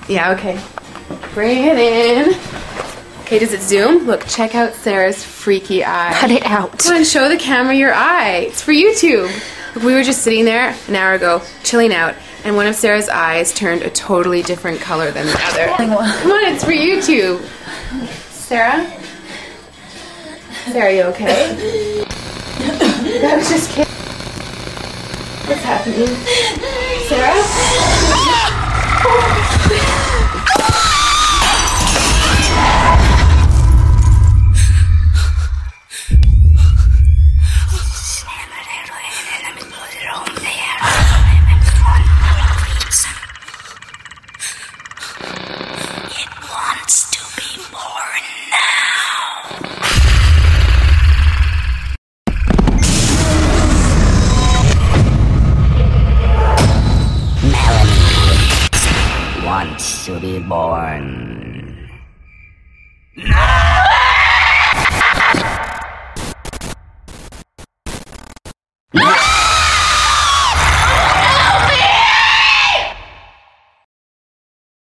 Yeah, okay. Bring it in. Okay, does it zoom? Look, check out Sarah's freaky eye. Cut it out. Come on, show the camera your eye. It's for YouTube. Look, we were just sitting there an hour ago, chilling out, and one of Sarah's eyes turned a totally different color than the other. Come on, it's for YouTube. Sarah? Sarah, you okay? That was just kidding. What's happening? Sarah? Wants to be born.